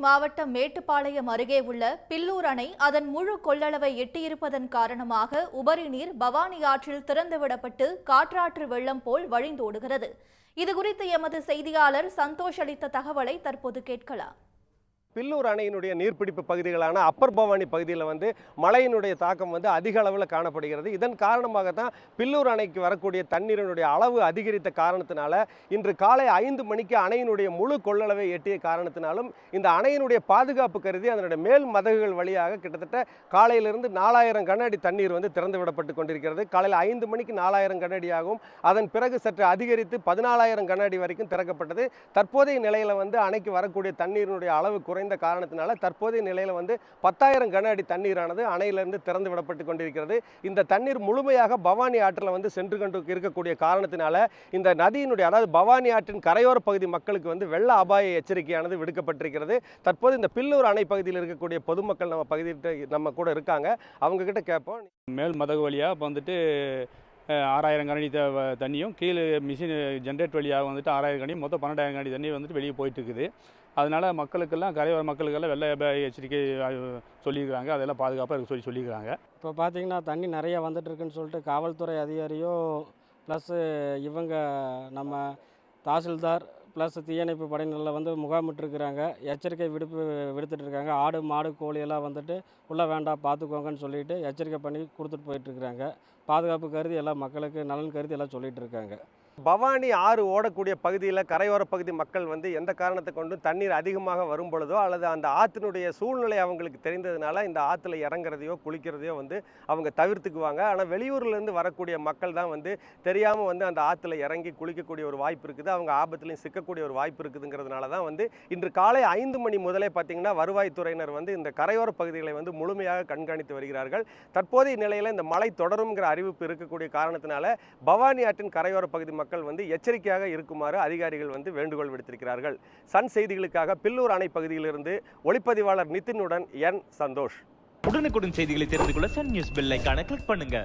மாவட்டம் மேட்டுப்பாளையம் அருகே உள்ள பில்லூர் அணை அதன் முழு கொள்ளளவை எட்டியிருப்பதன் காரணமாக உபரி நீர் பவானி ஆற்றில் திறந்துவிடப்பட்டு காற்றாற்று வெள்ளம் போல் வழிந்தோடுகிறது. இதுகுறித்து எமது செய்தியாளர் சந்தோஷ் அளித்த தகவலை தற்போது கேட்கலாம். பில்லூர் அணையினுடைய நீர்பிடிப்பு பகுதிகளான அப்பர் பவானி பகுதியில் மழையினுடைய தாக்கம் அதிக அளவில் காணப்படுகிறது. இதன் காரணமாக தான் பில்லூர் அணைக்கு வரக்கூடிய தண்ணீரினுடைய அளவு அதிகரித்த காரணத்தினால இன்று காலை 5 மணிக்கு அணையினுடைய முழு கொள்ளளவை எட்டிய காரணத்தினாலும் இந்த அணையினுடைய பாதுகாப்பு கருதி அதனுடைய மேல் மதகுகள் வழியாக கிட்டத்தட்ட காலையிலிருந்து 4000 கன அடி தண்ணீர் திறந்து விடப்பட்டு கொண்டிருக்கிறது. காலையில் 5 மணிக்கு 4000 கன அடியாகவும் அதன் பிறகு சற்று அதிகரித்து 14000 கன அடி வரைக்கும் திறக்கப்பட்டது. தற்போதைய நிலையில் அணைக்கு வரக்கூடிய தண்ணீரினுடைய அளவு குறைந்த காரணத்தினால தற்போதைய நிலையில் 10,000 கன அடி தண்ணீரானது அணையிலிருந்து திறந்து விடப்பட்டு கொண்டிருக்கிறது. இந்த தண்ணீர் முழுமையாக பவானி ஆற்றில் சென்று கொண்டு இருக்கக்கூடிய காரணத்தினால இந்த நதியினுடைய அதாவது பவானி ஆற்றின் கரையோர பகுதி மக்களுக்கு வெள்ள அபாய எச்சரிக்கையானது விடுக்கப்பட்டிருக்கிறது. தற்போது இந்த பில்லூர் அணை பகுதியில் இருக்கக்கூடிய பொதுமக்கள் நம்ம கூட இருக்காங்க. அவங்க கிட்ட கேட்போம். மேல் மதகு வழியாக இப்போ 6000 கனஅடி தண்ணியும் கீழே மிஷின் ஜென்ரேட் வழியாக 6000 கனி மொத்தம் 12,000 கனஅடி தண்ணி வெளியே போயிட்டு இருக்குது. அதனால் மக்களுக்கெல்லாம் கரையோர மக்களுக்கெல்லாம் வெள்ள அபாய எச்சரிக்கை சொல்லியிருக்கிறாங்க. அதெல்லாம் பாதுகாப்பாக இருக்க சொல்லியிருக்கிறாங்க. இப்போ பார்த்திங்கன்னா தண்ணி நிறையா வந்துட்டுருக்குன்னு சொல்லிட்டு காவல்துறை அதிகாரியோ ப்ளஸ்ஸு இவங்க நம்ம தாசில்தார் ப்ளஸ் தீயணைப்பு படையினரில் முகாமிட்டுருக்குறாங்க. எச்சரிக்கை விடுத்துட்ருக்காங்க. ஆடு மாடு கோழியெல்லாம் உள்ளே வேண்டாம் பார்த்துக்கோங்கன்னு சொல்லிட்டு எச்சரிக்கை பண்ணி கொடுத்துட்டு போயிட்டுருக்குறாங்க. பாதுகாப்பு கருதி எல்லாம் மக்களுக்கு நலன் கருதி எல்லாம் சொல்லிகிட்டு இருக்காங்க. பவானி ஆறு ஓடக்கூடிய பகுதியில் கரையோர பகுதி மக்கள் எந்த காரணத்தை கொண்டும் தண்ணீர் அதிகமாக வரும் பொழுதோ அல்லது அந்த ஆற்றினுடைய சூழ்நிலை அவங்களுக்கு தெரிந்ததுனால இந்த ஆற்றுல இறங்குறதையோ குளிக்கிறதையோ அவங்க தவிர்த்துக்குவாங்க. ஆனால் வெளியூர்லேருந்து வரக்கூடிய மக்கள் தான் தெரியாமல் அந்த ஆற்றுல இறங்கி குளிக்கக்கூடிய ஒரு வாய்ப்பு இருக்குது. அவங்க ஆபத்துலையும் சிக்கக்கூடிய ஒரு வாய்ப்பு இருக்குதுங்கிறதுனால தான் இன்று காலை 5 மணி முதலே பார்த்திங்கன்னா வருவாய்த்துறையினர் இந்த கரையோர பகுதிகளை முழுமையாக கண்காணித்து வருகிறார்கள். தற்போதைய நிலையில் இந்த மழை தொடரும்ங்கிற அறிவிப்பு இருக்கக்கூடிய காரணத்தினால பவானி ஆற்றின் கரையோர பகுதி மக்கள் எச்சரிக்கையாக இருக்குமாறு அதிகாரிகள் வேண்டுகோள் விடுத்திருக்கிறார்கள். சன் செய்திகளுக்காக பில்லூர் அணை பகுதியிலிருந்து ஒளிப்பதிவாளர் நிதினுடன் என் சந்தோஷ். உடனுக்குடன் செய்திகளை தெரிந்து கொள்ள சன் நியூஸ் பெல் ஐகானை கிளிக் பண்ணுங்க.